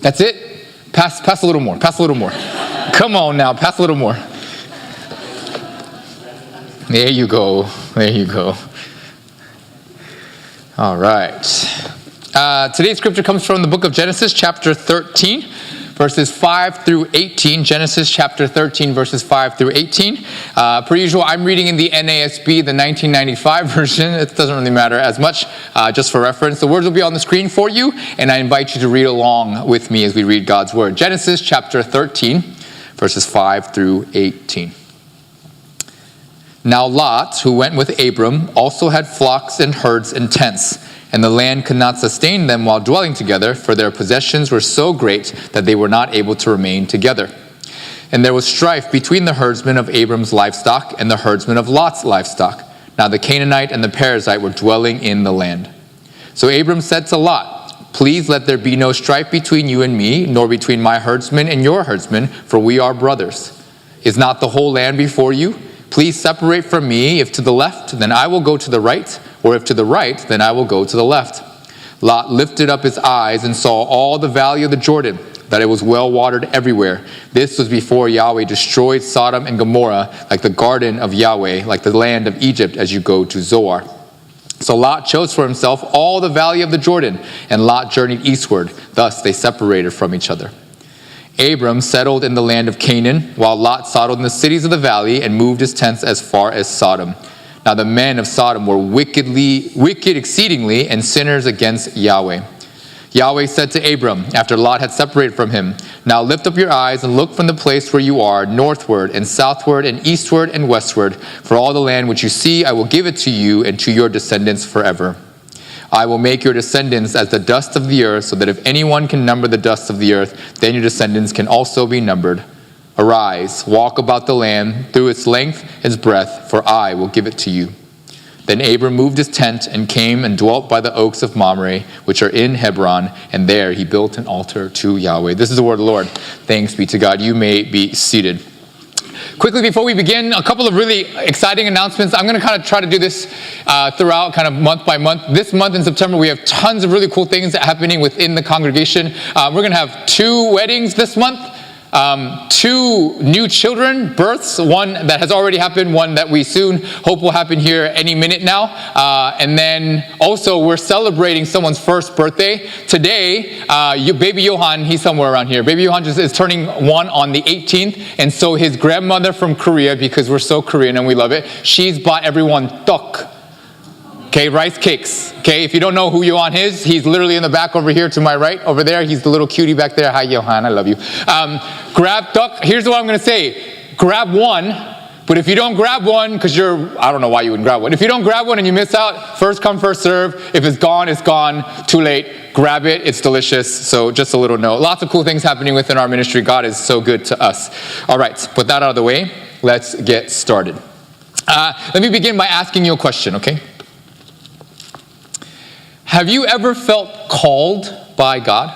That's it? Pass a little more. Pass a little more. Come on now, pass a little more. There you go. There you go. All right. Today's scripture comes from the book of Genesis, chapter 13, verses 5 through 18. Genesis chapter 13, verses 5 through 18. Per usual, I'm reading in the NASB, the 1995 version. It doesn't really matter as much, just for reference. The words will be on the screen for you, and I invite you to read along with me as we read God's word. Genesis chapter 13, verses 5 through 18. Now Lot, who went with Abram, also had flocks and herds and tents, and the land could not sustain them while dwelling together, for their possessions were so great that they were not able to remain together. And there was strife between the herdsmen of Abram's livestock and the herdsmen of Lot's livestock. Now the Canaanite and the Perizzite were dwelling in the land. So Abram said to Lot, "Please let there be no strife between you and me, nor between my herdsmen and your herdsmen, for we are brothers. Is not the whole land before you? Please separate from me. If to the left, then I will go to the right, or if to the right, then I will go to the left." Lot lifted up his eyes and saw all the valley of the Jordan, that it was well watered everywhere. This was before Yahweh destroyed Sodom and Gomorrah, like the garden of Yahweh, like the land of Egypt as you go to Zoar. So Lot chose for himself all the valley of the Jordan, and Lot journeyed eastward. Thus they separated from each other. Abram settled in the land of Canaan, while Lot settled in the cities of the valley and moved his tents as far as Sodom. Now the men of Sodom were wicked exceedingly, and sinners against Yahweh. Yahweh said to Abram, after Lot had separated from him, "Now lift up your eyes and look from the place where you are, northward and southward and eastward and westward. For all the land which you see, I will give it to you and to your descendants forever. I will make your descendants as the dust of the earth, so that if anyone can number the dust of the earth, then your descendants can also be numbered. Arise, walk about the land through its length and its breadth, for I will give it to you." Then Abram moved his tent and came and dwelt by the oaks of Mamre, which are in Hebron, and there he built an altar to Yahweh. This is the word of the Lord. Thanks be to God. You may be seated. Quickly, before we begin, a couple of really exciting announcements. I'm going to kind of try to do this throughout, kind of month by month. This month in September, we have tons of really cool things happening within the congregation. We're going to have 2 weddings this month. 2 new children births, one that has already happened, one that we soon hope will happen here any minute now. And then also we're celebrating someone's first birthday. Today, baby Johan, he's somewhere around here. Baby Johan is turning 1 on the 18th. And so his grandmother from Korea, because we're so Korean and we love it, she's bought everyone tteok. Okay, rice cakes. Okay, if you don't know who Johan is, he's literally in the back over here to my right. Over there, he's the little cutie back there. Hi, Johan, I love you. Grab tteok. Here's what I'm going to say. Grab one, but if you don't grab one, because I don't know why you wouldn't grab one. If you don't grab one and you miss out, first come, first serve. If it's gone, it's gone. Too late. Grab it. It's delicious. So just a little note. Lots of cool things happening within our ministry. God is so good to us. All right, put that out of the way. Let's get started. Let me begin by asking you a question, okay? Have you ever felt called by God?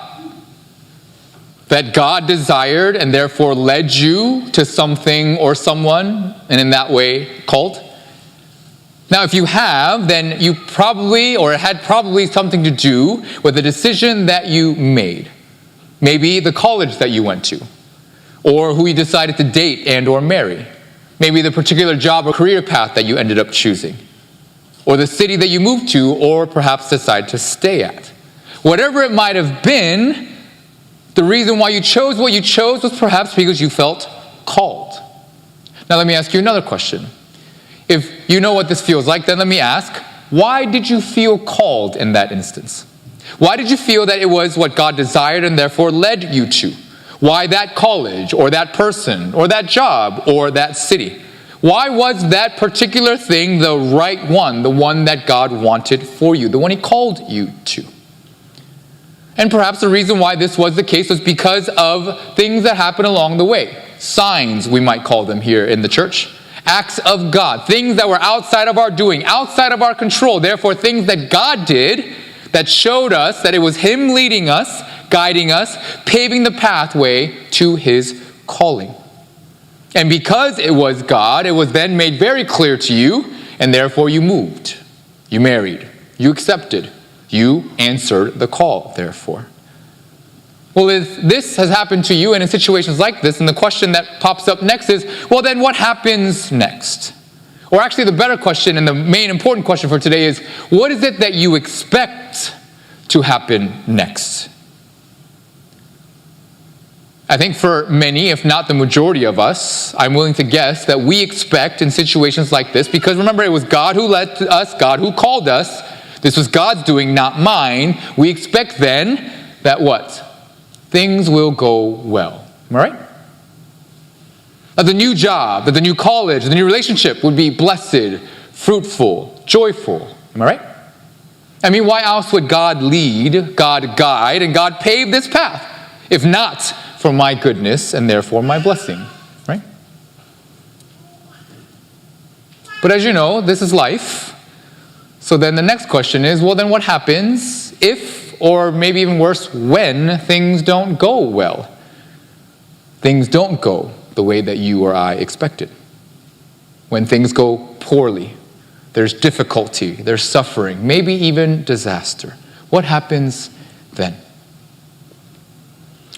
That God desired and therefore led you to something or someone, and in that way called? Now, if you have, then you probably, or it had probably something to do with the decision that you made. Maybe the college that you went to, or who you decided to date and or marry. Maybe the particular job or career path that you ended up choosing, or the city that you moved to, or perhaps decide to stay at. Whatever it might have been, the reason why you chose what you chose was perhaps because you felt called. Now let me ask you another question. If you know what this feels like, then let me ask, why did you feel called in that instance? Why did you feel that it was what God desired and therefore led you to? Why that college, or that person, or that job, or that city? Why was that particular thing the right one, the one that God wanted for you, the one he called you to? And perhaps the reason why this was the case was because of things that happened along the way. Signs, we might call them here in the church. Acts of God, things that were outside of our doing, outside of our control. Therefore, things that God did that showed us that it was him leading us, guiding us, paving the pathway to his calling. And because it was God, it was then made very clear to you, and therefore you moved, you married, you accepted, you answered the call, therefore. Well, if this has happened to you and in situations like this, and the question that pops up next is, well, then what happens next? Or actually, the better question and the main important question for today is, what is it that you expect to happen next? I think for many, if not the majority of us, I'm willing to guess that we expect in situations like this, because remember, it was God who led us, God who called us. This was God's doing, not mine. We expect then that what? Things will go well. Am I right? That the new job, that the new college, the new relationship would be blessed, fruitful, joyful. Am I right? I mean, why else would God lead, God guide, and God pave this path, if not for my goodness and therefore my blessing, right? But as you know, this is life. So then the next question is, well, then what happens if, or maybe even worse, when things don't go well? Things don't go the way that you or I expected. When things go poorly, there's difficulty, there's suffering, maybe even disaster. What happens then?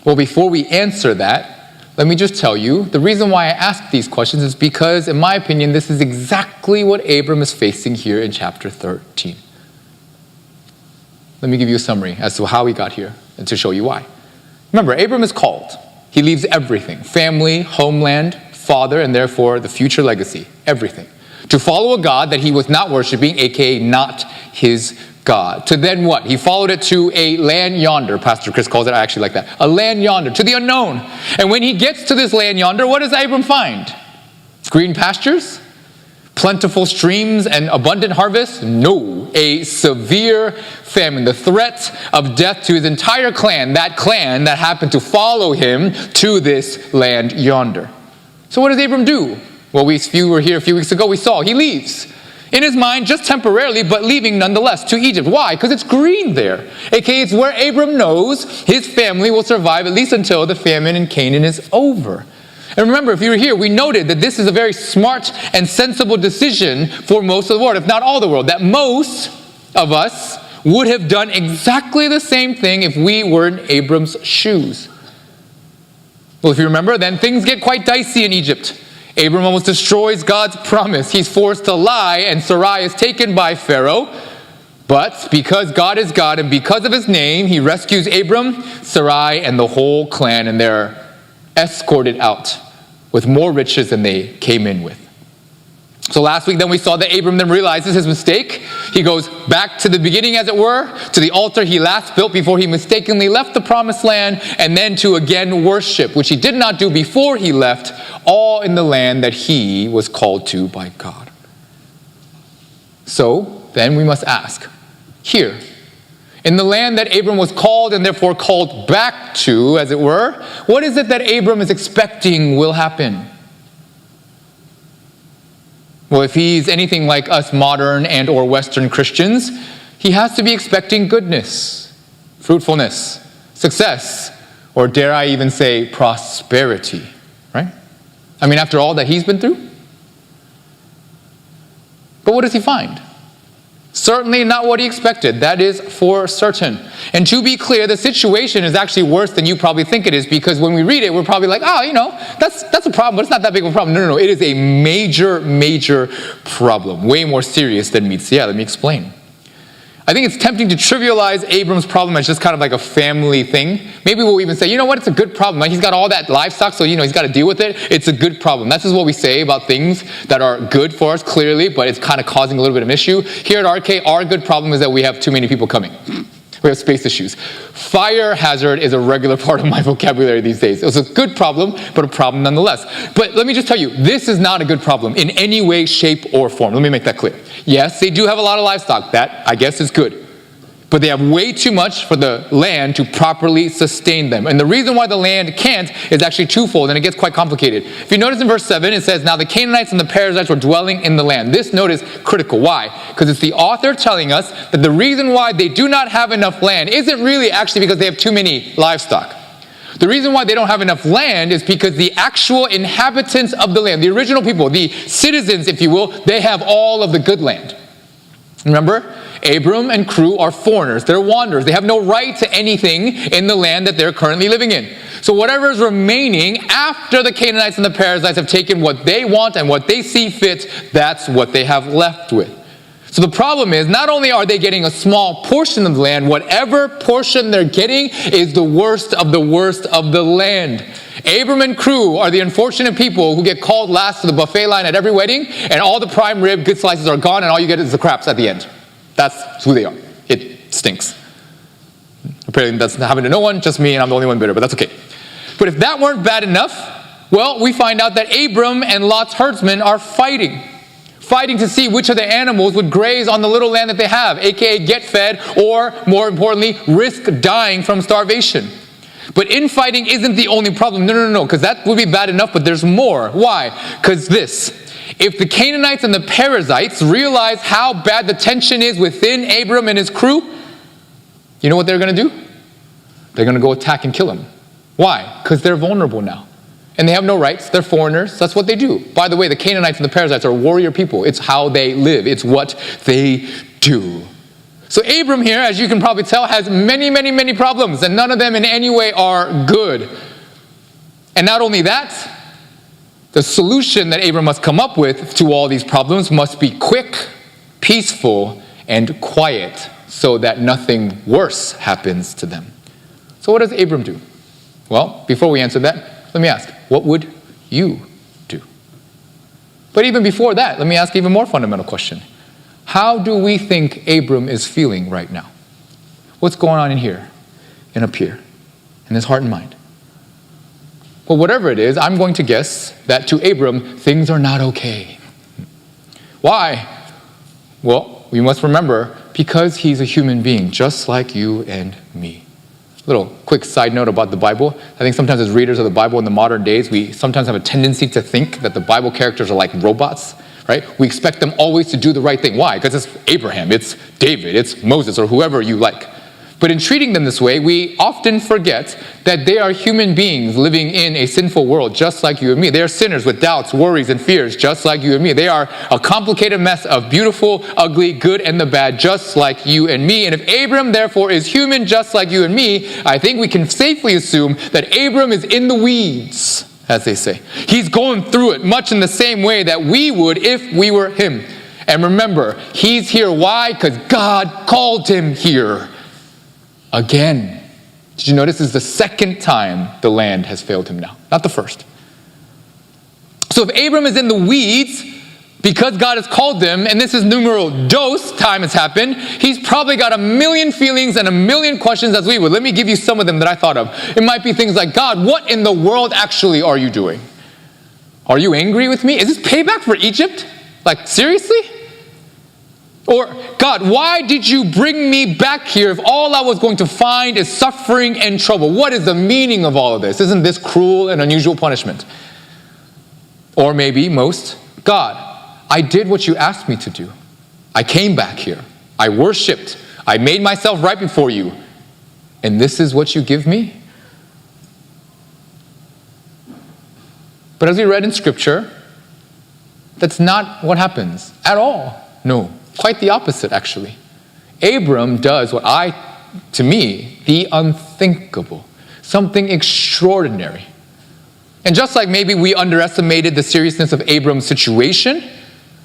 Well, before we answer that, let me just tell you, the reason why I ask these questions is because, in my opinion, this is exactly what Abram is facing here in chapter 13. Let me give you a summary as to how he got here and to show you why. Remember, Abram is called. He leaves everything, family, homeland, father, and therefore the future legacy, everything, to follow a God that he was not worshiping, aka not his God. To then what? He followed it to a land yonder. Pastor Chris calls it, I actually like that. A land yonder, to the unknown. And when he gets to this land yonder, what does Abram find? Green pastures? Plentiful streams and abundant harvest? No. A severe famine. The threat of death to his entire clan that happened to follow him to this land yonder. So what does Abram do? Well, if you were here a few weeks ago, we saw he leaves. In his mind, just temporarily, but leaving nonetheless to Egypt. Why? Because it's green there. AKA, it's where Abram knows his family will survive at least until the famine in Canaan is over. And remember, if you were here, we noted that this is a very smart and sensible decision for most of the world, if not all the world, that most of us would have done exactly the same thing if we were in Abram's shoes. Well, if you remember, then things get quite dicey in Egypt. Abram almost destroys God's promise. He's forced to lie, and Sarai is taken by Pharaoh. But because God is God and because of his name, he rescues Abram, Sarai, and the whole clan, and they're escorted out with more riches than they came in with. So last week then we saw that Abram then realizes his mistake. He goes back to the beginning, as it were, to the altar he last built before he mistakenly left the promised land, and then to again worship, which he did not do before he left, all in the land that he was called to by God. So then we must ask, here, in the land that Abram was called and therefore called back to, as it were, what is it that Abram is expecting will happen? Well, if he's anything like us modern and or Western Christians, he has to be expecting goodness, fruitfulness, success, or dare I even say prosperity, right? I mean, after all that he's been through. But what does he find? Certainly not what he expected. That is for certain. And to be clear, the situation is actually worse than you probably think it is, because when we read it, we're probably like, that's a problem, but it's not that big of a problem. No. It is a major problem. Way more serious than meets the eye. Let me explain. I think it's tempting to trivialize Abram's problem as just kind of like a family thing. Maybe we'll even say, you know what, it's a good problem. Like, he's got all that livestock, so he's got to deal with it. It's a good problem. That's just what we say about things that are good for us, clearly, but it's kind of causing a little bit of an issue. Here at ARCHE, our good problem is that we have too many people coming. We have space issues. Fire hazard is a regular part of my vocabulary these days. It's a good problem, but a problem nonetheless. But let me just tell you, this is not a good problem in any way, shape, or form. Let me make that clear. Yes, they do have a lot of livestock. That, I guess, is good. But they have way too much for the land to properly sustain them. And the reason why the land can't is actually twofold, and it gets quite complicated. If you notice in verse 7, it says, now the Canaanites and the Perizzites were dwelling in the land. This note is critical. Why? Because it's the author telling us that the reason why they do not have enough land isn't really actually because they have too many livestock. The reason why they don't have enough land is because the actual inhabitants of the land, the original people, the citizens, if you will, they have all of the good land. Remember? Abram and crew are foreigners. They're wanderers. They have no right to anything in the land that they're currently living in. So whatever is remaining after the Canaanites and the Perizzites have taken what they want and what they see fit, that's what they have left with. So the problem is, not only are they getting a small portion of the land, whatever portion they're getting is the worst of the land. Abram and crew are the unfortunate people who get called last to the buffet line at every wedding, and all the prime rib, good slices are gone, and all you get is the craps at the end. That's who they are. It stinks. Apparently that's happened to no one, just me, and I'm the only one bitter, but that's okay. But if that weren't bad enough, well, we find out that Abram and Lot's herdsmen are fighting to see which of the animals would graze on the little land that they have, aka get fed, or more importantly, risk dying from starvation. But infighting isn't the only problem. No, because that would be bad enough, but there's more. Why? Because if the Canaanites and the Perizzites realize how bad the tension is within Abram and his crew, you know what they're going to do? They're going to go attack and kill him. Why? Because they're vulnerable now. And they have no rights. They're foreigners. That's what they do. By the way, the Canaanites and the Perizzites are warrior people. It's how they live. It's what they do. So Abram here, as you can probably tell, has many problems, and none of them in any way are good. And not only that, the solution that Abram must come up with to all these problems must be quick, peaceful, and quiet, so that nothing worse happens to them. So what does Abram do? Well, before we answer that, let me ask, what would you do? But even before that, let me ask an even more fundamental question. How do we think Abram is feeling right now? What's going on in here and up here, in his heart and mind? Well, whatever it is, I'm going to guess that to Abram, things are not okay. Why? Well, we must remember, because he's a human being, just like you and me. Little quick side note about the Bible. I think sometimes as readers of the Bible in the modern days, we sometimes have a tendency to think that the Bible characters are like robots, right? We expect them always to do the right thing. Why? Because it's Abraham, it's David, it's Moses, or whoever you like. But in treating them this way, we often forget that they are human beings living in a sinful world, just like you and me. They are sinners with doubts, worries, and fears, just like you and me. They are a complicated mess of beautiful, ugly, good, and the bad, just like you and me. And if Abram, therefore, is human, just like you and me, I think we can safely assume that Abram is in the weeds, as they say. He's going through it, much in the same way that we would if we were him. And remember, he's here. Why? Because God called him here. Again. Did you notice this is the second time the land has failed him now? Not the first. So if Abram is in the weeds because God has called him, and this is numero dos time has happened, he's probably got a million feelings and a million questions as we would. Let me give you some of them that I thought of. It might be things like, God, what in the world actually are you doing? Are you angry with me? Is this payback for Egypt? Like, seriously? Or, God, why did you bring me back here if all I was going to find is suffering and trouble? What is the meaning of all of this? Isn't this cruel and unusual punishment? Or maybe most, God, I did what you asked me to do. I came back here. I worshiped. I made myself right before you. And this is what you give me? But as we read in Scripture, that's not what happens at all. No. Quite the opposite, actually. Abram does what to me, the unthinkable. Something extraordinary. And just like maybe we underestimated the seriousness of Abram's situation,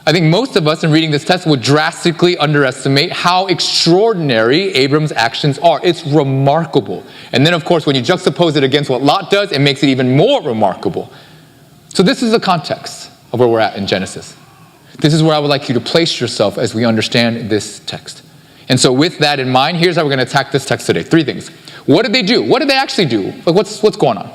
I think most of us in reading this text would drastically underestimate how extraordinary Abram's actions are. It's remarkable. And then, of course, when you juxtapose it against what Lot does, it makes it even more remarkable. So this is the context of where we're at in Genesis. This is where I would like you to place yourself as we understand this text. And so with that in mind, here's how we're going to attack this text today. 3 things. What did they do? What did they actually do? Like what's going on?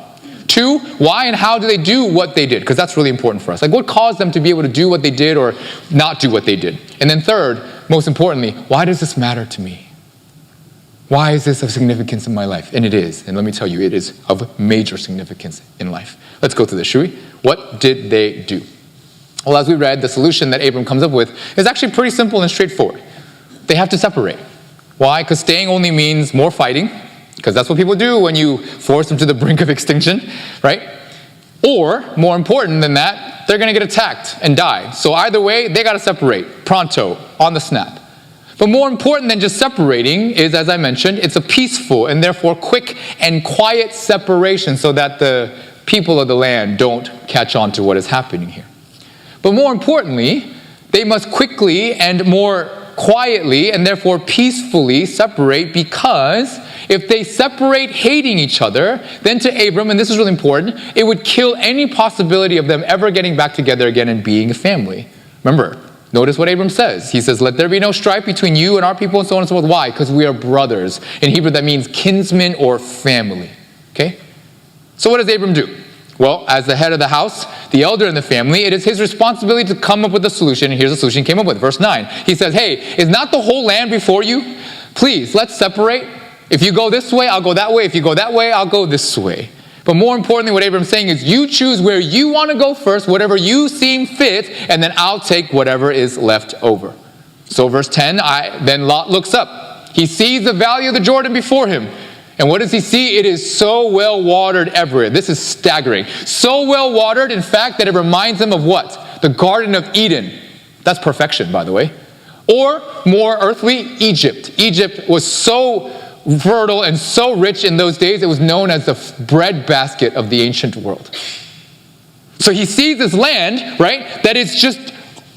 2, why and how do they do what they did? Because that's really important for us. Like what caused them to be able to do what they did or not do what they did? And then 3rd, most importantly, why does this matter to me? Why is this of significance in my life? And it is. And let me tell you, it is of major significance in life. Let's go through this, shall we? What did they do? Well, as we read, the solution that Abram comes up with is actually pretty simple and straightforward. They have to separate. Why? Because staying only means more fighting, because that's what people do when you force them to the brink of extinction, right? Or, more important than that, they're going to get attacked and die. So either way, they got to separate, pronto, on the snap. But more important than just separating is, as I mentioned, it's a peaceful and therefore quick and quiet separation so that the people of the land don't catch on to what is happening here. But more importantly, they must quickly and more quietly and therefore peacefully separate, because if they separate hating each other, then to Abram, and this is really important, it would kill any possibility of them ever getting back together again and being a family. Remember, notice what Abram says. He says, let there be no strife between you and our people, and so on and so forth. Why? Because we are brothers. In Hebrew, that means kinsmen or family. Okay? So what does Abram do? Well, as the head of the house, the elder in the family, it is his responsibility to come up with a solution. And here's the solution he came up with. Verse 9. He says, hey, is not the whole land before you? Please, let's separate. If you go this way, I'll go that way. If you go that way, I'll go this way. But more importantly, what Abram's saying is, you choose where you want to go first, whatever you seem fit, and then I'll take whatever is left over. So verse 10, then Lot looks up. He sees the valley of the Jordan before him. And what does he see? It is so well watered everywhere. This is staggering. So well watered, in fact, that it reminds him of what? The Garden of Eden. That's perfection, by the way. Or, more earthly, Egypt. Egypt was so fertile and so rich in those days, it was known as the bread basket of the ancient world. So he sees this land, right, that is just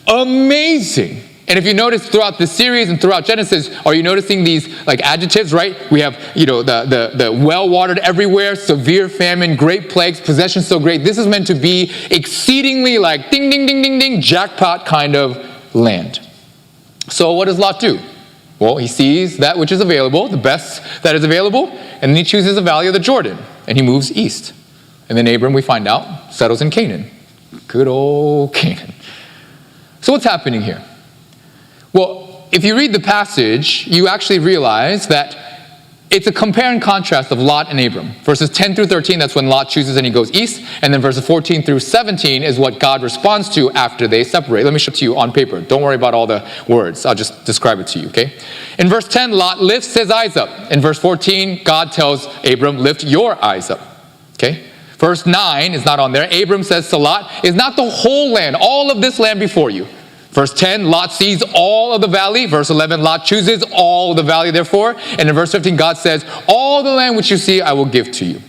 amazing. And if you notice throughout the series and throughout Genesis, are you noticing these like adjectives, right? We have, the well-watered everywhere, severe famine, great plagues, possessions so great. This is meant to be exceedingly like ding, ding, ding, ding, ding, jackpot kind of land. So what does Lot do? Well, he sees that which is available, the best that is available, and then he chooses the valley of the Jordan, and he moves east. And then Abram, we find out, settles in Canaan. Good old Canaan. So what's happening here? Well, if you read the passage, you actually realize that it's a compare and contrast of Lot and Abram. Verses 10 through 13, that's when Lot chooses and he goes east. And then verses 14 through 17 is what God responds to after they separate. Let me show it to you on paper. Don't worry about all the words. I'll just describe it to you, okay? In verse 10, Lot lifts his eyes up. In verse 14, God tells Abram, lift your eyes up, okay? Verse 9 is not on there. Abram says to Lot, is not the whole land, all of this land before you? Verse 10, Lot sees all of the valley. Verse 11, Lot chooses all of the valley, therefore. And in verse 15, God says, all the land which you see, I will give to you.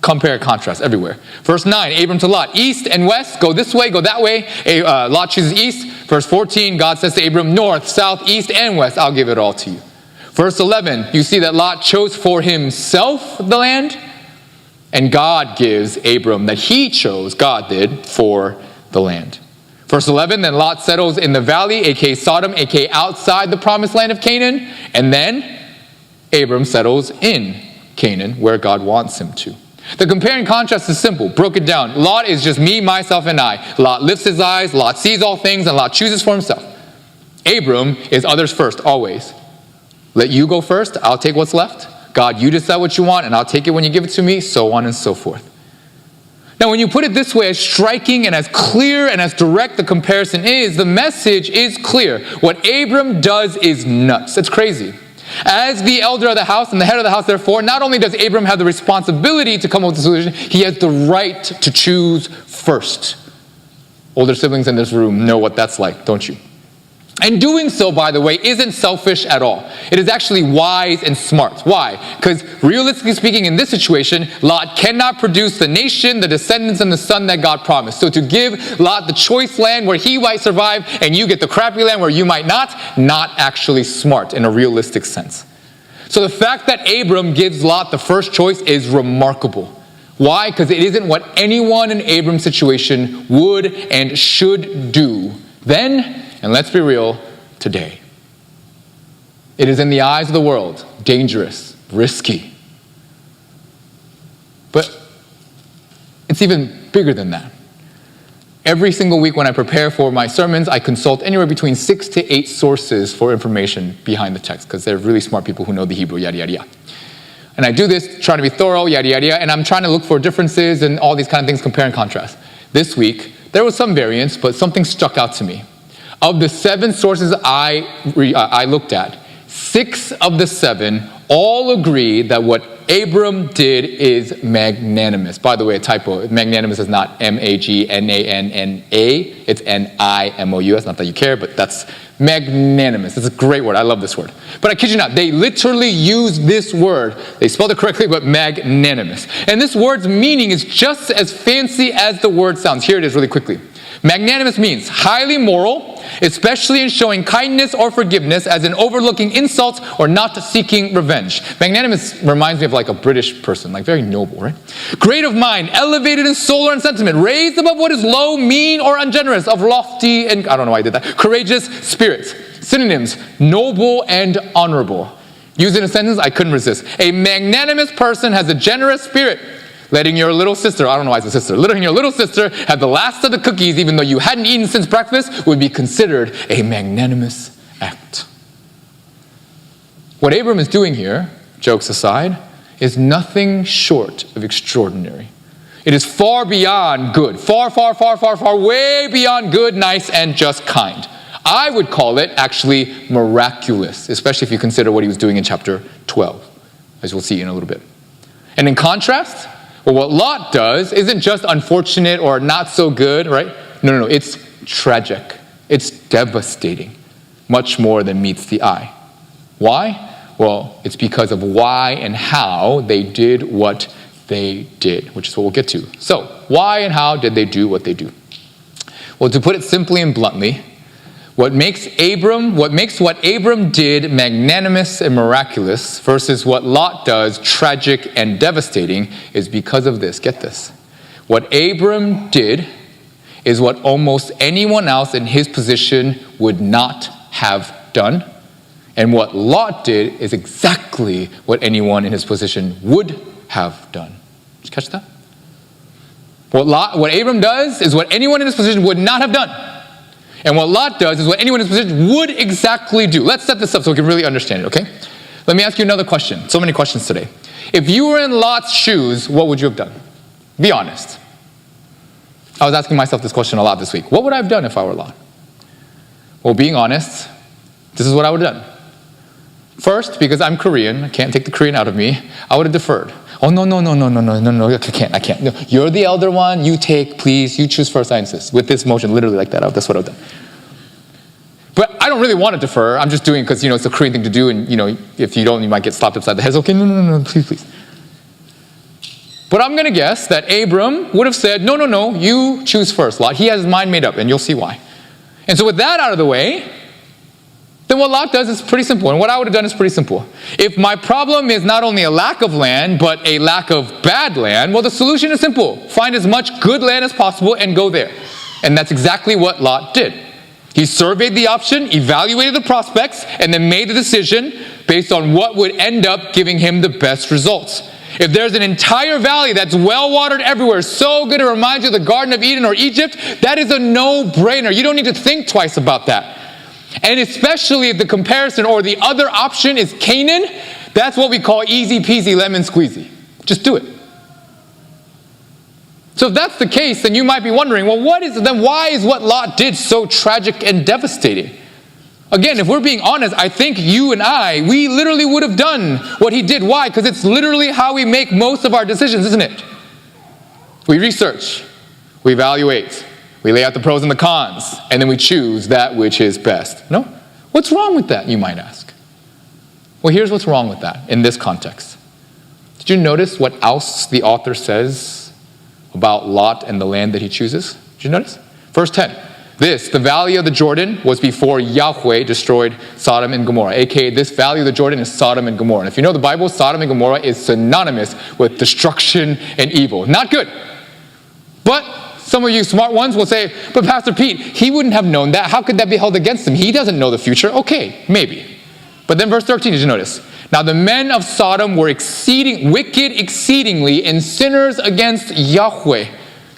Compare, contrast everywhere. Verse 9, Abram to Lot, east and west, go this way, go that way. Lot chooses east. Verse 14, God says to Abram, north, south, east, and west, I'll give it all to you. Verse 11, you see that Lot chose for himself the land, and God gives Abram that he chose, God did, for the land. Verse 11, then Lot settles in the valley, aka Sodom, aka outside the promised land of Canaan. And then Abram settles in Canaan, where God wants him to. The compare and contrast is simple. Broke it down. Lot is just me, myself, and I. Lot lifts his eyes, Lot sees all things, and Lot chooses for himself. Abram is others first, always. Let you go first, I'll take what's left. God, you decide what you want, and I'll take it when you give it to me, so on and so forth. Now, when you put it this way, as striking and as clear and as direct the comparison is, the message is clear. What Abram does is nuts. It's crazy. As the elder of the house and the head of the house, therefore, not only does Abram have the responsibility to come up with a solution, he has the right to choose first. Older siblings in this room know what that's like, don't you? And doing so, by the way, isn't selfish at all. It is actually wise and smart. Why? Because realistically speaking, in this situation, Lot cannot produce the nation, the descendants, and the son that God promised. So to give Lot the choice land where he might survive and you get the crappy land where you might not actually smart in a realistic sense. So the fact that Abram gives Lot the first choice is remarkable. Why? Because it isn't what anyone in Abram's situation would and should do then. And let's be real, today. It is in the eyes of the world dangerous, risky. But it's even bigger than that. Every single week when I prepare for my sermons, I consult anywhere between 6 to 8 sources for information behind the text, because they're really smart people who know the Hebrew, yada, yada, yada. And I do this trying to be thorough, yada, yada, yada, and I'm trying to look for differences and all these kind of things, compare and contrast. This week, there was some variance, but something stuck out to me. Of the 7 sources I looked at, 6 of the 7 all agree that what Abram did is magnanimous. By the way, a typo. Magnanimous is not M-A-G-N-A-N-N-A. It's N-I-M-O-U-S. Not that you care, but that's magnanimous. It's a great word. I love this word. But I kid you not, they literally use this word. They spelled it correctly, but magnanimous. And this word's meaning is just as fancy as the word sounds. Here it is really quickly. Magnanimous means highly moral, especially in showing kindness or forgiveness, as in overlooking insults or not seeking revenge. Magnanimous reminds me of like a British person, like very noble, right? Great of mind, elevated in soul and sentiment, raised above what is low, mean, or ungenerous, of lofty and, I don't know why I did that, courageous spirits. Synonyms, noble and honorable. Used in a sentence, I couldn't resist. A magnanimous person has a generous spirit. Letting your little sister, I don't know why it's a sister, letting your little sister have the last of the cookies even though you hadn't eaten since breakfast would be considered a magnanimous act. What Abram is doing here, jokes aside, is nothing short of extraordinary. It is far beyond good, far, way beyond good, nice, and just kind. I would call it actually miraculous, especially if you consider what he was doing in chapter 12, as we'll see in a little bit. And in contrast, well, what Lot does isn't just unfortunate or not so good, right? No, it's tragic. It's devastating, much more than meets the eye. Why? Well, it's because of why and how they did what they did, which is what we'll get to. So, why and how did they do what they do? Well, to put it simply and bluntly, what makes what Abram did magnanimous and miraculous versus what Lot does tragic and devastating is because of this. Get this. What Abram did is what almost anyone else in his position would not have done. And what Lot did is exactly what anyone in his position would have done. Did you catch that? What Abram does is what anyone in his position would not have done. And what Lot does is what anyone in his position would exactly do. Let's set this up so we can really understand it, okay? Let me ask you another question. So many questions today. If you were in Lot's shoes, what would you have done? Be honest. I was asking myself this question a lot this week. What would I have done if I were Lot? Well, being honest, this is what I would have done. First, because I'm Korean, I can't take the Korean out of me, I would have deferred. Oh, no, I can't. No, you're the elder one, you take, please, you choose first, I insist. With this motion, literally like that, that's what I've done. But I don't really want to defer, I'm just doing it because, it's a Korean thing to do, and, if you don't, you might get slapped upside the head. Okay, no, please. But I'm going to guess that Abram would have said, no, you choose first, Lot. He has his mind made up, and you'll see why. And so with that out of the way, then what Lot does is pretty simple. And what I would have done is pretty simple. If my problem is not only a lack of land, but a lack of bad land, well, the solution is simple. Find as much good land as possible and go there. And that's exactly what Lot did. He surveyed the option, evaluated the prospects, and then made the decision based on what would end up giving him the best results. If there's an entire valley that's well-watered everywhere, so good it reminds you of the Garden of Eden or Egypt, that is a no-brainer. You don't need to think twice about that. And especially if the comparison or the other option is Canaan, that's what we call easy peasy lemon squeezy. Just do it. So if that's the case, then you might be wondering, well, why is what Lot did so tragic and devastating? Again, if we're being honest, I think you and we literally would have done what he did. Why? Because it's literally how we make most of our decisions, isn't it? We research, we evaluate, we lay out the pros and the cons, and then we choose that which is best. No? What's wrong with that, you might ask? Well, here's what's wrong with that in this context. Did you notice what else the author says about Lot and the land that he chooses? Did you notice? Verse 10. The valley of the Jordan, was before Yahweh destroyed Sodom and Gomorrah. AKA, this valley of the Jordan is Sodom and Gomorrah. And if you know the Bible, Sodom and Gomorrah is synonymous with destruction and evil. Not good. But some of you smart ones will say, but Pastor Pete, he wouldn't have known that. How could that be held against him? He doesn't know the future. Okay, maybe. But then verse 13, did you notice? Now the men of Sodom were wicked exceedingly and sinners against Yahweh.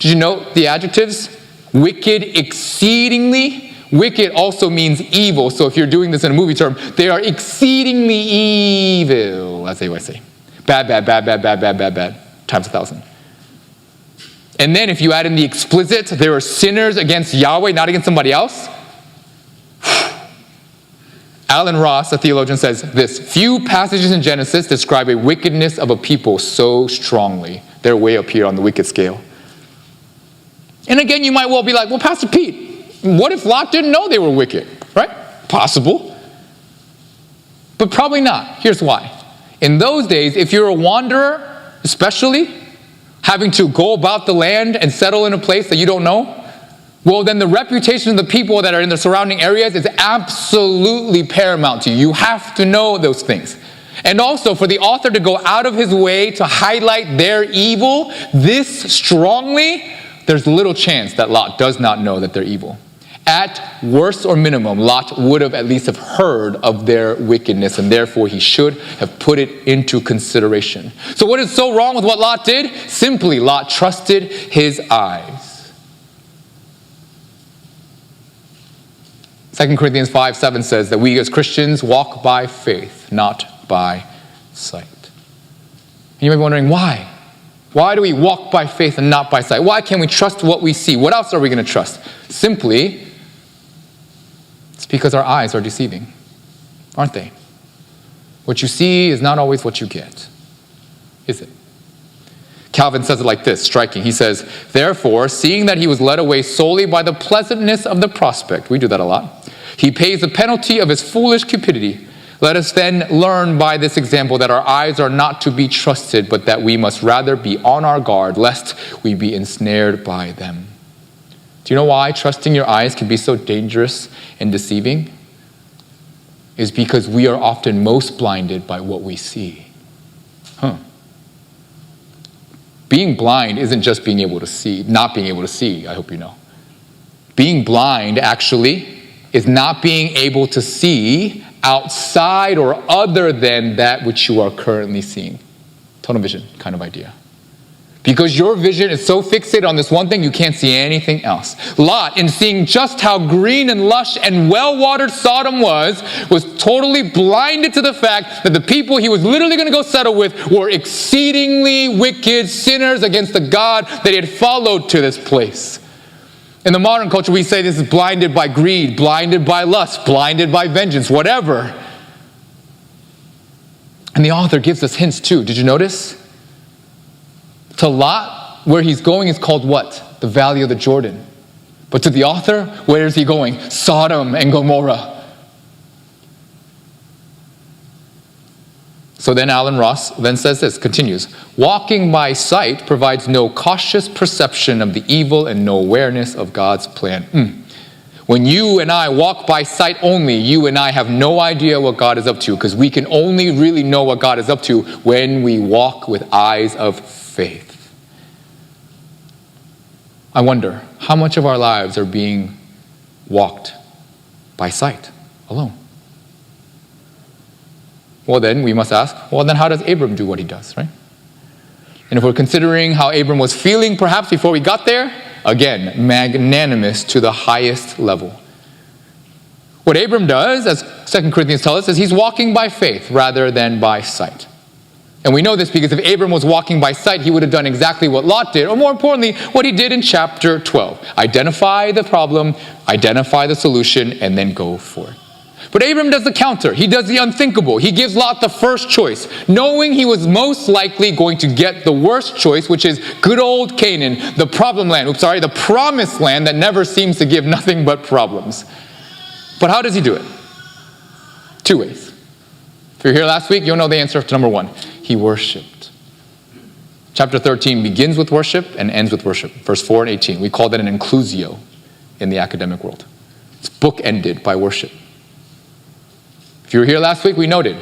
Did you note the adjectives? Wicked exceedingly. Wicked also means evil. So if you're doing this in a movie term, they are exceedingly evil, as they would say. Bad, times 1,000. And then if you add in the explicit, there are sinners against Yahweh, not against somebody else. Alan Ross, a theologian, says this: few passages in Genesis describe a wickedness of a people so strongly. They're way up here on the wicked scale. And again, you might well be like, well, Pastor Pete, what if Lot didn't know they were wicked? Right? Possible. But probably not. Here's why. In those days, if you're a wanderer, especially, having to go about the land and settle in a place that you don't know, well, then the reputation of the people that are in the surrounding areas is absolutely paramount to you. You have to know those things. And also, for the author to go out of his way to highlight their evil this strongly, there's little chance that Lot does not know that they're evil. At worst or minimum, Lot would have at least have heard of their wickedness, and therefore he should have put it into consideration. So what is so wrong with what Lot did? Simply, Lot trusted his eyes. 2 Corinthians 5:7 says that we as Christians walk by faith, not by sight. And you may be wondering, why? Why do we walk by faith and not by sight? Why can't we trust what we see? What else are we going to trust? Simply, it's because our eyes are deceiving, aren't they? What you see is not always what you get, is it? Calvin says it like this, striking. He says, therefore, seeing that he was led away solely by the pleasantness of the prospect, we do that a lot, he pays the penalty of his foolish cupidity. Let us then learn by this example that our eyes are not to be trusted, but that we must rather be on our guard, lest we be ensnared by them. Do you know why trusting your eyes can be so dangerous and deceiving? Is because we are often most blinded by what we see. Being blind isn't just being able to see, not being able to see, I hope you know. Being blind, actually, is not being able to see outside or other than that which you are currently seeing. Tunnel vision kind of idea. Because your vision is so fixated on this one thing, you can't see anything else. Lot, in seeing just how green and lush and well-watered Sodom was totally blinded to the fact that the people he was literally going to go settle with were exceedingly wicked sinners against the God that he had followed to this place. In the modern culture, we say this is blinded by greed, blinded by lust, blinded by vengeance, whatever. And the author gives us hints too. Did you notice? To Lot, where he's going is called what? The Valley of the Jordan. But to the author, where is he going? Sodom and Gomorrah. So then Alan Ross then says this, continues, walking by sight provides no cautious perception of the evil and no awareness of God's plan. When you and I walk by sight only, you and I have no idea what God is up to, because we can only really know what God is up to when we walk with eyes of faith. I wonder, how much of our lives are being walked by sight alone? Well, then we must ask, well, then how does Abram do what he does, right? And if we're considering how Abram was feeling perhaps before we got there, again, magnanimous to the highest level. What Abram does, as 2 Corinthians tells us, is he's walking by faith rather than by sight. And we know this because if Abram was walking by sight, he would have done exactly what Lot did, or more importantly, what he did in chapter 12. Identify the problem, identify the solution, and then go for it. But Abram does the counter. He does the unthinkable. He gives Lot the first choice, knowing he was most likely going to get the worst choice, which is good old Canaan, the the promised land that never seems to give nothing but problems. But how does he do it? Two ways. If you're here last week, you'll know the answer to number one. He worshiped. Chapter 13 begins with worship and ends with worship. Verse 4 and 18. We call that an inclusio in the academic world. It's bookended by worship. If you were here last week, we noted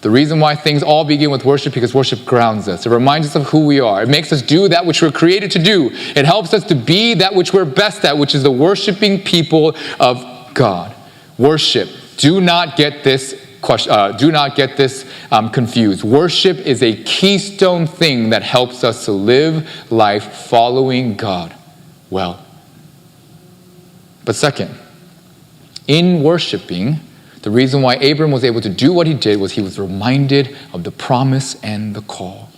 the reason why things all begin with worship, because worship grounds us. It reminds us of who we are. It makes us do that which we're created to do. It helps us to be that which we're best at, which is the worshiping people of God. Worship. Do not get this confused. Worship is a keystone thing that helps us to live life following God well. But second, in worshiping, the reason why Abram was able to do what he did was he was reminded of the promise and the call.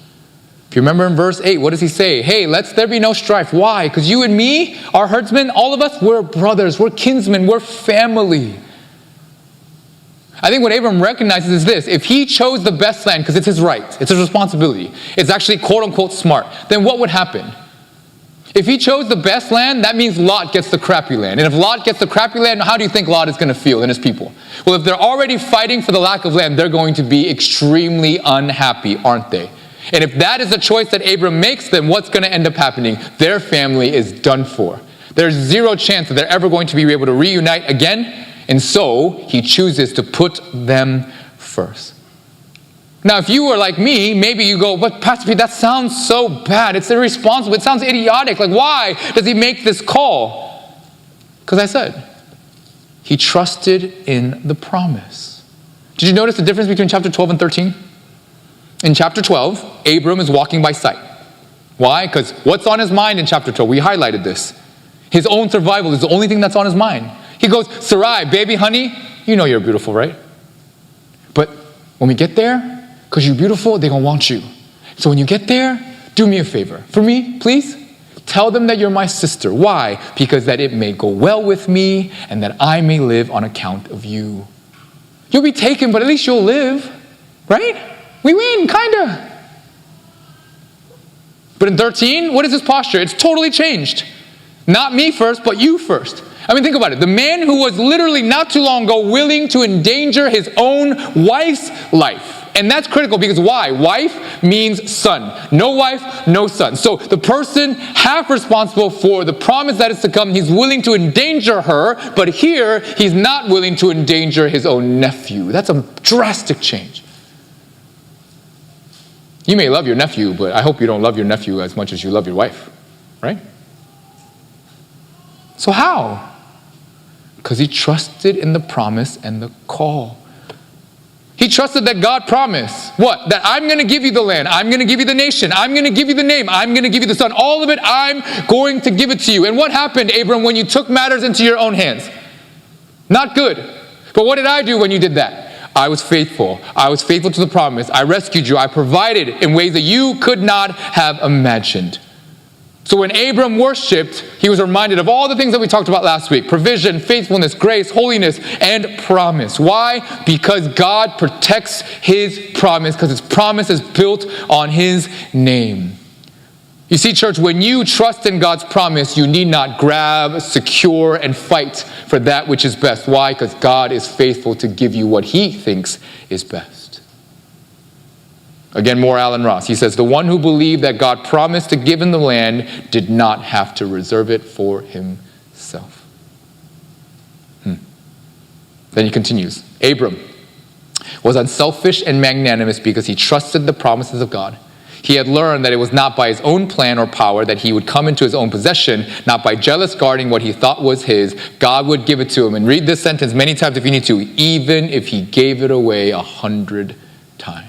If you remember in verse 8, what does he say? Hey, there be no strife. Why? Because you and me, our herdsmen, all of us, we're brothers, we're kinsmen, we're family. I think what Abram recognizes is this: if he chose the best land, because it's his right, it's his responsibility, it's actually quote unquote smart, then what would happen? If he chose the best land, that means Lot gets the crappy land. And if Lot gets the crappy land, how do you think Lot is going to feel and his people? Well, if they're already fighting for the lack of land, they're going to be extremely unhappy, aren't they? And if that is the choice that Abram makes, then what's going to end up happening? Their family is done for. There's zero chance that they're ever going to be able to reunite again. And so he chooses to put them first. Now, if you were like me, maybe you go, but Pastor Pete, that sounds so bad. It's irresponsible. It sounds idiotic. Like, why does he make this call? Because I said, he trusted in the promise. Did you notice the difference between chapter 12 and 13? In chapter 12, Abram is walking by sight. Why? Because what's on his mind in chapter 12? We highlighted this. His own survival is the only thing that's on his mind. He goes, Sarai, baby, honey, you know you're beautiful, right? But when we get there, because you're beautiful, they're going to want you. So when you get there, do me a favor. For me, please, tell them that you're my sister. Why? Because that it may go well with me and that I may live on account of you. You'll be taken, but at least you'll live. Right? We win, kind of. But in 13, what is his posture? It's totally changed. Not me first, but you first. I mean, think about it. The man who was literally not too long ago willing to endanger his own wife's life. And that's critical because why? Wife means son. No wife, no son. So the person half responsible for the promise that is to come, he's willing to endanger her, but here he's not willing to endanger his own nephew. That's a drastic change. You may love your nephew, but I hope you don't love your nephew as much as you love your wife, right? So how? Because he trusted in the promise and the call. He trusted that God promised, what? That I'm going to give you the land. I'm going to give you the nation. I'm going to give you the name. I'm going to give you the son. All of it, I'm going to give it to you. And what happened, Abram, when you took matters into your own hands? Not good. But what did I do when you did that? I was faithful. I was faithful to the promise. I rescued you. I provided in ways that you could not have imagined. So when Abram worshiped, he was reminded of all the things that we talked about last week: provision, faithfulness, grace, holiness, and promise. Why? Because God protects his promise, because his promise is built on his name. You see, church, when you trust in God's promise, you need not grab, secure, and fight for that which is best. Why? Because God is faithful to give you what he thinks is best. Again, more Alan Ross. He says, the one who believed that God promised to give him the land did not have to reserve it for himself. Then he continues. Abram was unselfish and magnanimous because he trusted the promises of God. He had learned that it was not by his own plan or power that he would come into his own possession, not by jealous guarding what he thought was his. God would give it to him. And read this sentence many times if you need to, even if he gave it away 100 times.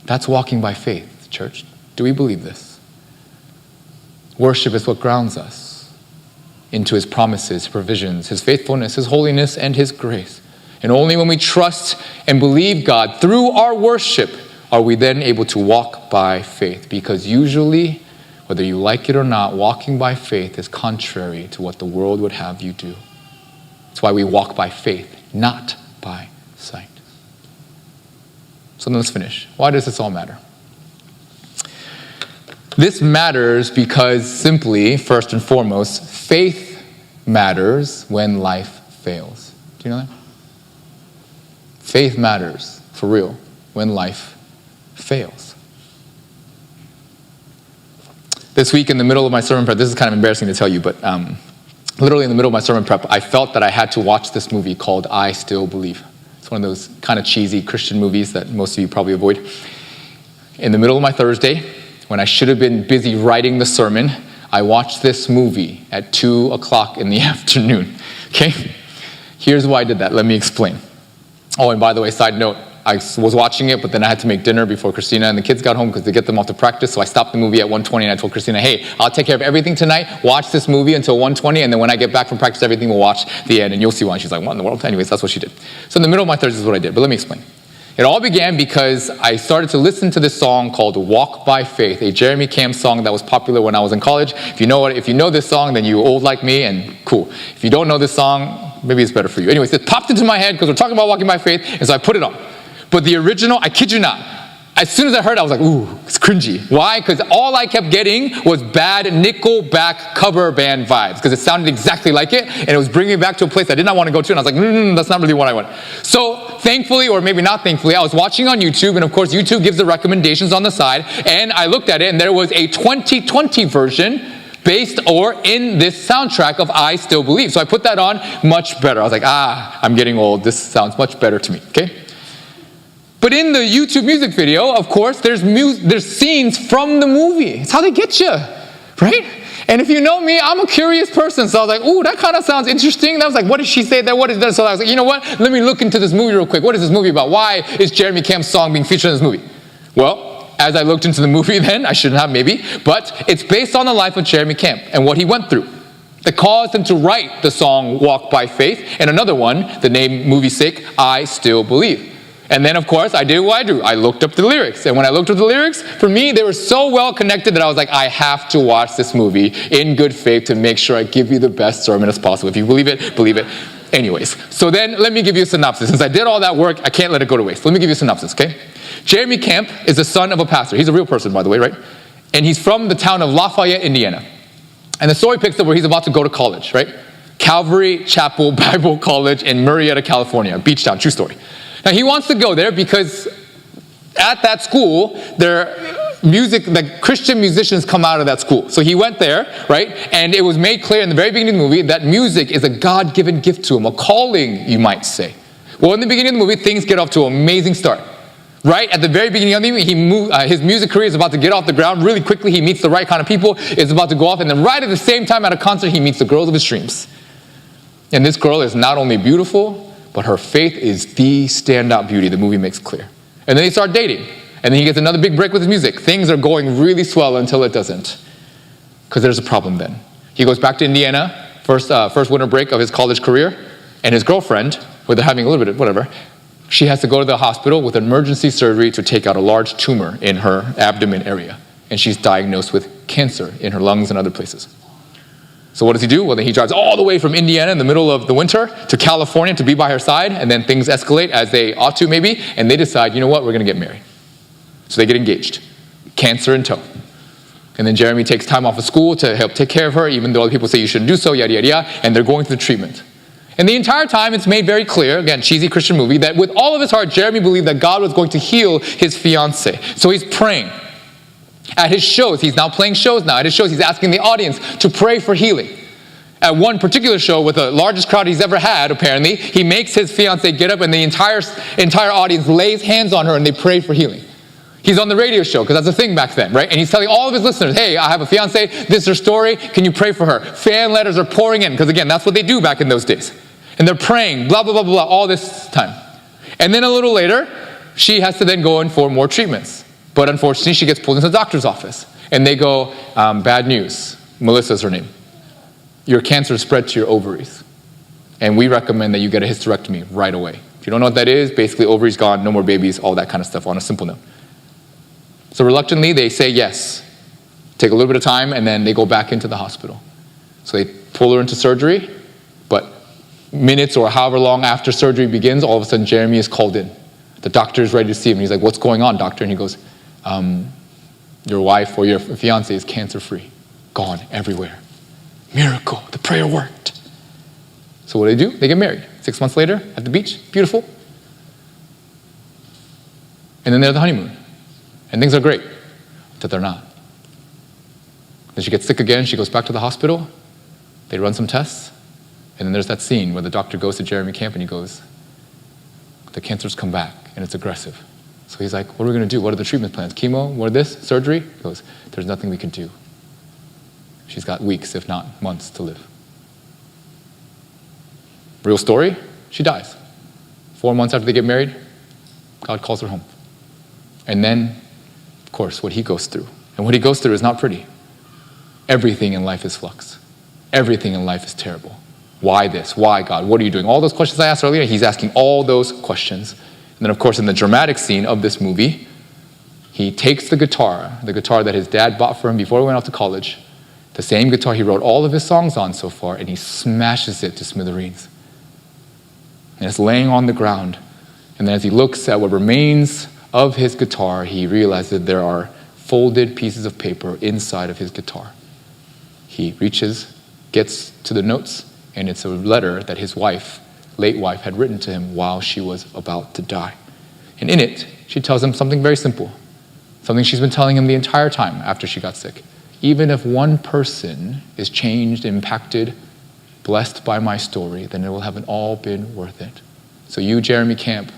That's walking by faith, church. Do we believe this? Worship is what grounds us into his promises, his provisions, his faithfulness, his holiness, and his grace. And only when we trust and believe God through our worship are we then able to walk by faith. Because usually, whether you like it or not, walking by faith is contrary to what the world would have you do. That's why we walk by faith, not by sight. So then let's finish. Why does this all matter? This matters because simply, first and foremost, faith matters when life fails. Do you know that? Faith matters, for real, when life fails. This week in the middle of my sermon prep, this is kind of embarrassing to tell you, but literally in the middle of my sermon prep, I felt that I had to watch this movie called I Still Believe. It's one of those kind of cheesy Christian movies that most of you probably avoid. In the middle of my Thursday, when I should have been busy writing the sermon, I watched this movie at 2 o'clock in the afternoon. Okay? Here's why I did that. Let me explain. Oh, and by the way, side note, I was watching it, but then I had to make dinner before Christina and the kids got home because they get them off to practice. So I stopped the movie at 1:20 and I told Christina, hey, I'll take care of everything tonight. Watch this movie until 1:20, and then when I get back from practice, everything we'll watch the end, and you'll see why. And she's like, what in the world? Anyways, that's what she did. So in the middle of my Thursday is what I did, but let me explain. It all began because I started to listen to this song called Walk by Faith, a Jeremy Camp song that was popular when I was in college. If you know this song, then you're old like me, and cool. If you don't know this song, maybe it's better for you. Anyways, it popped into my head because we're talking about walking by faith, and so I put it on. But the original, I kid you not, as soon as I heard it, I was like, ooh, it's cringy. Why? Because all I kept getting was bad Nickelback cover band vibes, because it sounded exactly like it, and it was bringing me back to a place I did not want to go to, and I was like, that's not really what I want. So thankfully, or maybe not thankfully, I was watching on YouTube, and of course YouTube gives the recommendations on the side, and I looked at it, and there was a 2020 version based or in this soundtrack of I Still Believe. So I put that on, much better. I was like, I'm getting old. This sounds much better to me, okay? But in the YouTube music video, of course, there's scenes from the movie. It's how they get you, right? And if you know me, I'm a curious person. So I was like, ooh, that kind of sounds interesting. That was like, what did she say there? What is that? So I was like, you know what? Let me look into this movie real quick. What is this movie about? Why is Jeremy Camp's song being featured in this movie? Well, as I looked into the movie then, I shouldn't have maybe, but it's based on the life of Jeremy Camp and what he went through that caused him to write the song Walk by Faith, and another one, the name movie's sake, I Still Believe. And then, of course, I did what I do. I looked up the lyrics. And when I looked up the lyrics, for me, they were so well connected that I was like, I have to watch this movie in good faith to make sure I give you the best sermon as possible. If you believe it, believe it. Anyways, so then let me give you a synopsis. Since I did all that work, I can't let it go to waste. Let me give you a synopsis, okay? Jeremy Camp is the son of a pastor. He's a real person, by the way, right? And he's from the town of Lafayette, Indiana. And the story picks up where he's about to go to college, right? Calvary Chapel Bible College in Murrieta, California, beach town, true story. Now, he wants to go there because at that school, the Christian musicians come out of that school. So he went there, right? And it was made clear in the very beginning of the movie that music is a God-given gift to him, a calling, you might say. Well, in the beginning of the movie, things get off to an amazing start. Right at the very beginning of the movie, his music career is about to get off the ground really quickly. He meets the right kind of people. It's about to go off. And then right at the same time at a concert, he meets the girl of his dreams. And this girl is not only beautiful, but her faith is the standout beauty, the movie makes clear. And then they start dating. And then he gets another big break with his music. Things are going really swell until it doesn't. Because there's a problem then. He goes back to Indiana, first winter break of his college career, and his girlfriend, where they're having a little bit of whatever, she has to go to the hospital with emergency surgery to take out a large tumor in her abdomen area. And she's diagnosed with cancer in her lungs and other places. So what does he do? Well, then he drives all the way from Indiana in the middle of the winter to California to be by her side, and then things escalate as they ought to maybe, and they decide, you know what, we're going to get married. So they get engaged, cancer in tow. And then Jeremy takes time off of school to help take care of her, even though other people say you shouldn't do so, yada, yada, yada, and they're going through the treatment. And the entire time, it's made very clear, again, cheesy Christian movie, that with all of his heart, Jeremy believed that God was going to heal his fiancée. So he's praying. At his shows, he's now playing shows now. At his shows, he's asking the audience to pray for healing. At one particular show with the largest crowd he's ever had, apparently, he makes his fiancée get up and the entire audience lays hands on her and they pray for healing. He's on the radio show, because that's a thing back then, right? And he's telling all of his listeners, hey, I have a fiancée, this is her story, can you pray for her? Fan letters are pouring in, because again, that's what they do back in those days. And they're praying, blah, blah, blah, blah, all this time. And then a little later, she has to then go in for more treatments. But unfortunately, she gets pulled into the doctor's office. And they go, bad news. Melissa's her name. Your cancer spread to your ovaries. And we recommend that you get a hysterectomy right away. If you don't know what that is, basically ovaries gone, no more babies, all that kind of stuff on a simple note. So reluctantly, they say yes. Take a little bit of time, and then they go back into the hospital. So they pull her into surgery, but minutes or however long after surgery begins, all of a sudden Jeremy is called in. The doctor is ready to see him. He's like, what's going on, doctor? And he goes, your wife or your fiancé is cancer-free. Gone everywhere. Miracle. The prayer worked. So what do? They get married. 6 months later, at the beach. Beautiful. And then they're at the honeymoon. And things are great. Until they're not. Then she gets sick again. She goes back to the hospital. They run some tests. And then there's that scene where the doctor goes to Jeremy Camp and he goes, the cancer's come back and it's aggressive. So he's like, what are we going to do? What are the treatment plans? Chemo? What are this? Surgery? He goes, there's nothing we can do. She's got weeks, if not months, to live. Real story, she dies. 4 months after they get married, God calls her home. And then, of course, what he goes through. And what he goes through is not pretty. Everything in life is flux. Everything in life is terrible. Why this? Why God? What are you doing? All those questions I asked earlier, he's asking all those questions. And then, of course, in the dramatic scene of this movie, he takes the guitar that his dad bought for him before he went off to college, the same guitar he wrote all of his songs on so far, and he smashes it to smithereens. And it's laying on the ground. And then as he looks at what remains of his guitar, he realizes that there are folded pieces of paper inside of his guitar. He reaches, gets to the notes, and it's a letter that his wife, late wife, had written to him while she was about to die. And in it, she tells him something very simple, something she's been telling him the entire time after she got sick. Even if one person is changed, impacted, blessed by my story, then it will have all been worth it. So you, Jeremy Camp,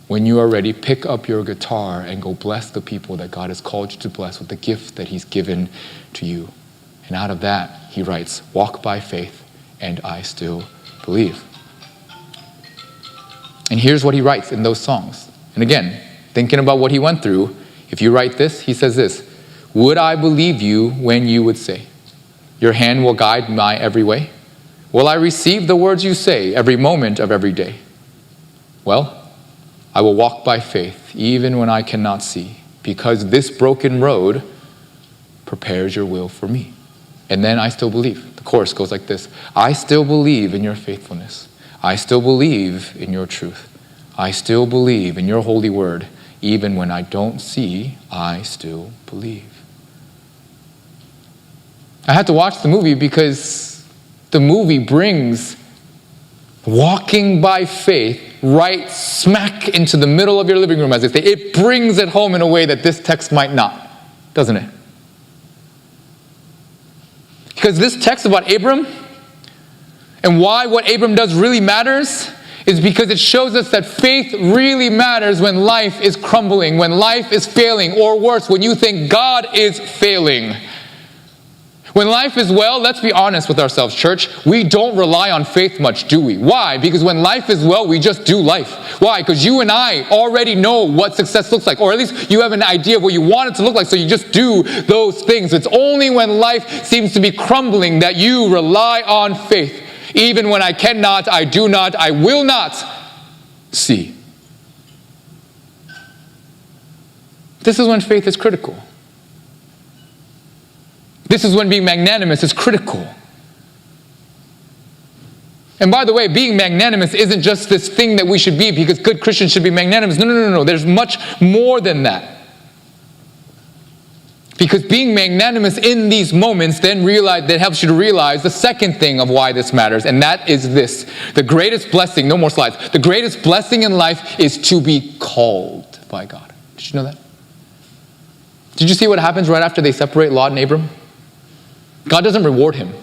when you are ready, pick up your guitar and go bless the people that God has called you to bless with the gift that he's given to you. And out of that, he writes, walk by faith, and I still believe. And here's what he writes in those songs. And again, thinking about what he went through, if you write this, he says this, would I believe you when you would say, your hand will guide my every way? Will I receive the words you say every moment of every day? Well, I will walk by faith even when I cannot see, because this broken road prepares your will for me. And then I still believe. The chorus goes like this. I still believe in your faithfulness. I still believe in your truth. I still believe in your holy word. Even when I don't see, I still believe. I had to watch the movie because the movie brings walking by faith right smack into the middle of your living room, as they say. It brings it home in a way that this text might not, doesn't it? Because this text about Abram and why what Abram does really matters is because it shows us that faith really matters when life is crumbling, when life is failing, or worse, when you think God is failing. When life is well, let's be honest with ourselves, church. We don't rely on faith much, do we? Why? Because when life is well, we just do life. Why? Because you and I already know what success looks like, or at least you have an idea of what you want it to look like, so you just do those things. It's only when life seems to be crumbling that you rely on faith. Even when I cannot, I do not, I will not see. This is when faith is critical. This is when being magnanimous is critical. And by the way, being magnanimous isn't just this thing that we should be because good Christians should be magnanimous. No. There's much more than that. Because being magnanimous in these moments then that helps you to realize the second thing of why this matters, and that is this. The greatest blessing, no more slides, the greatest blessing in life is to be called by God. Did you know that? Did you see what happens right after they separate Lot and Abram? God doesn't reward him.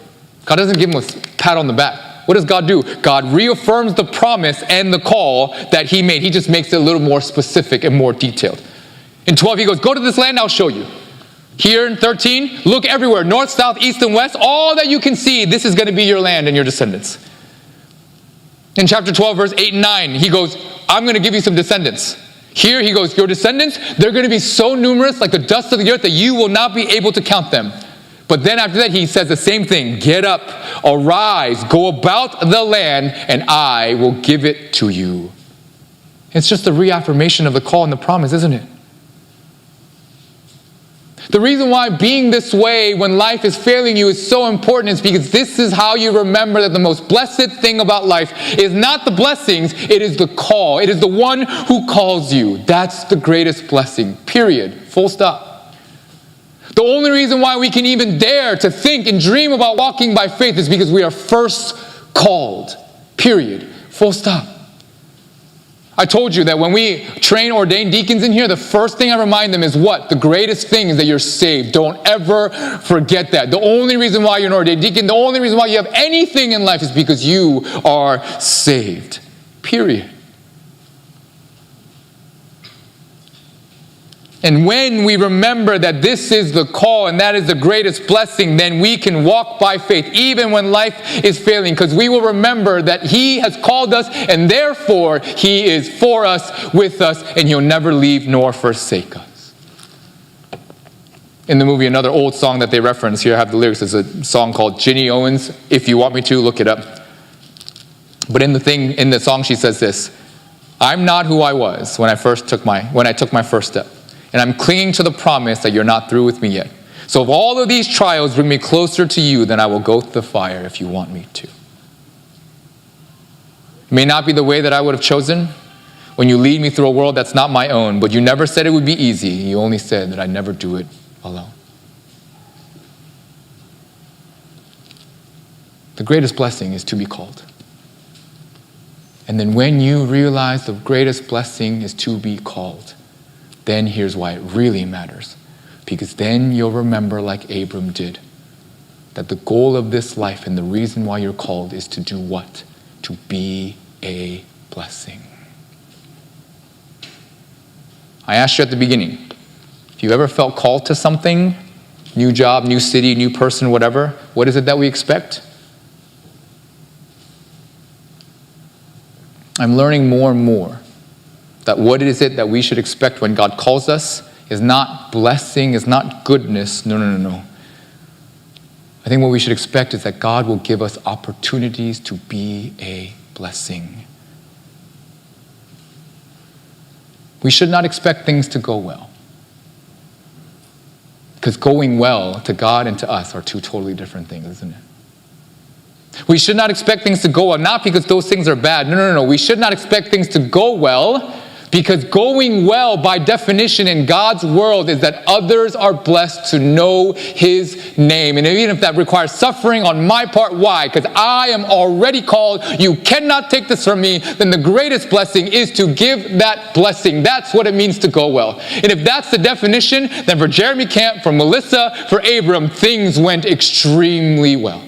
God doesn't give him a pat on the back. What does God do? God reaffirms the promise and the call that he made. He just makes it a little more specific and more detailed. In 12, he goes, go to this land, I'll show you. Here in 13, look everywhere, north, south, east, and west, all that you can see, this is going to be your land and your descendants. In chapter 12, verse 8 and 9, he goes, I'm going to give you some descendants. Here he goes, your descendants, they're going to be so numerous like the dust of the earth that you will not be able to count them. But then after that, he says the same thing. Get up, arise, go about the land, and I will give it to you. It's just a reaffirmation of the call and the promise, isn't it? The reason why being this way when life is failing you is so important is because this is how you remember that the most blessed thing about life is not the blessings, it is the call. It is the one who calls you. That's the greatest blessing, period, full stop. The only reason why we can even dare to think and dream about walking by faith is because we are first called, period, full stop. I told you that when we train ordained deacons in here, the first thing I remind them is what? The greatest thing is that you're saved. Don't ever forget that. The only reason why you're an ordained deacon, the only reason why you have anything in life is because you are saved. Period. And when we remember that this is the call and that is the greatest blessing, then we can walk by faith even when life is failing, because we will remember that He has called us and therefore He is for us, with us, and He'll never leave nor forsake us. In the movie, another old song that they reference, here I have the lyrics, is a song called Ginny Owens. If you want me to, look it up. But in the song she says this, I'm not who I was when I took my first step. And I'm clinging to the promise that you're not through with me yet. So if all of these trials bring me closer to you, then I will go through the fire if you want me to. It may not be the way that I would have chosen when you lead me through a world that's not my own, but you never said it would be easy. You only said that I'd never do it alone. The greatest blessing is to be called. And then when you realize the greatest blessing is to be called, then here's why it really matters. Because then you'll remember, like Abram did, that the goal of this life and the reason why you're called is to do what? To be a blessing. I asked you at the beginning, if you ever felt called to something, new job, new city, new person, whatever, what is it that we expect? I'm learning more and more that what is it that we should expect when God calls us is not blessing, is not goodness. No. I think what we should expect is that God will give us opportunities to be a blessing. We should not expect things to go well. Because going well to God and to us are two totally different things, isn't it? We should not expect things to go well, not because those things are bad. No. We should not expect things to go well, because going well, by definition in God's world, is that others are blessed to know His name. And even if that requires suffering on my part, why? Because I am already called. You cannot take this from me. Then the greatest blessing is to give that blessing. That's what it means to go well. And if that's the definition, then for Jeremy Camp, for Melissa, for Abram, things went extremely well.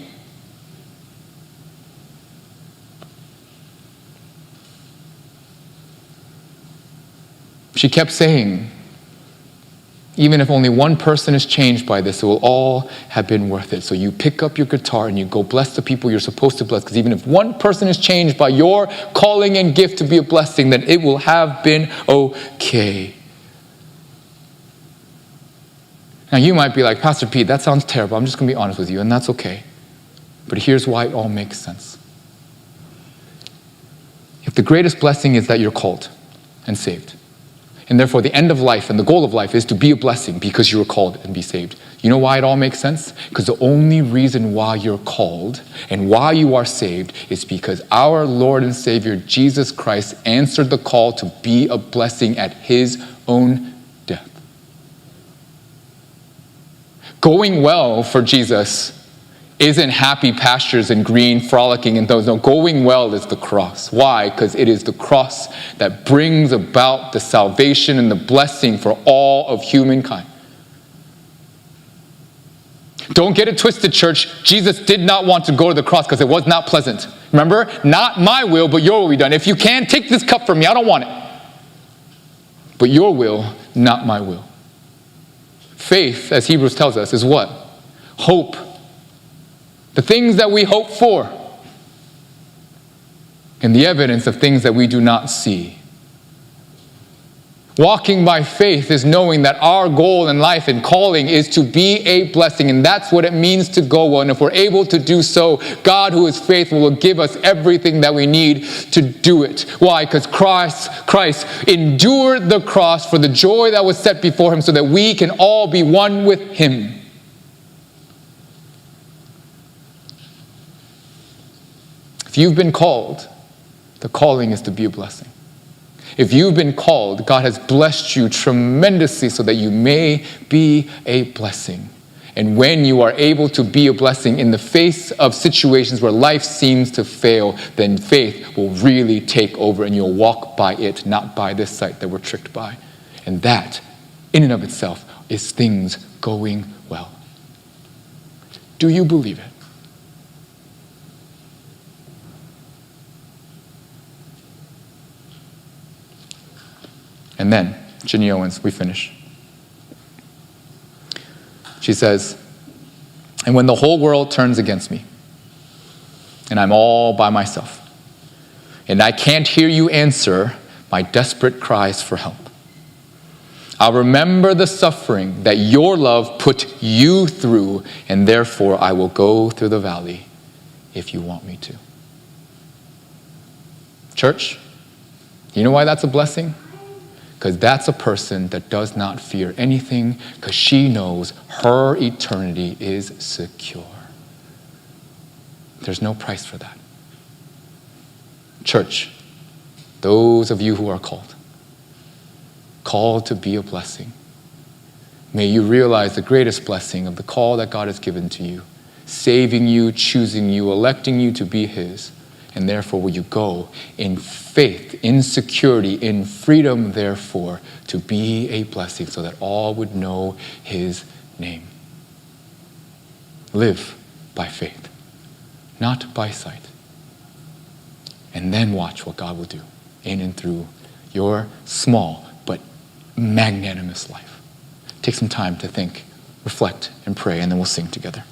She kept saying, even if only one person is changed by this, it will all have been worth it. So you pick up your guitar and you go bless the people you're supposed to bless, because even if one person is changed by your calling and gift to be a blessing, then it will have been okay. Now you might be like, Pastor Pete, that sounds terrible. I'm just going to be honest with you, and that's okay. But here's why it all makes sense. If the greatest blessing is that you're called and saved, and therefore the end of life and the goal of life is to be a blessing because you were called and be saved. You know why it all makes sense? Because the only reason why you're called and why you are saved is because our Lord and Savior Jesus Christ answered the call to be a blessing at His own death. Going well for Jesus isn't happy pastures and green frolicking and those. No, going well is the cross. Why? Because it is the cross that brings about the salvation and the blessing for all of humankind. Don't get it twisted, church. Jesus did not want to go to the cross because it was not pleasant. Remember? Not my will, but your will be done. If you can, take this cup from me. I don't want it. But your will, not my will. Faith, as Hebrews tells us, is what? Hope. The things that we hope for, and the evidence of things that we do not see. Walking by faith is knowing that our goal in life and calling is to be a blessing, and that's what it means to go well. And if we're able to do so, God, who is faithful, will give us everything that we need to do it. Why? Because Christ endured the cross for the joy that was set before Him so that we can all be one with Him. If you've been called, the calling is to be a blessing. If you've been called, God has blessed you tremendously so that you may be a blessing. And when you are able to be a blessing in the face of situations where life seems to fail, then faith will really take over and you'll walk by it, not by this sight that we're tricked by. And that, in and of itself, is things going well. Do you believe it? And then, Ginny Owens, we finish. She says, and when the whole world turns against me, and I'm all by myself, and I can't hear you answer my desperate cries for help, I'll remember the suffering that your love put you through, and therefore I will go through the valley if you want me to. Church, You know why that's a blessing? Because that's a person that does not fear anything, because she knows her eternity is secure. There's no price for that. Church, those of you who are called to be a blessing, may you realize the greatest blessing of the call that God has given to you, saving you, choosing you, electing you to be his. And therefore, will you go in faith, in security, in freedom, therefore, to be a blessing so that all would know his name. Live by faith, not by sight. And then watch what God will do in and through your small but magnanimous life. Take some time to think, reflect, and pray, and then we'll sing together.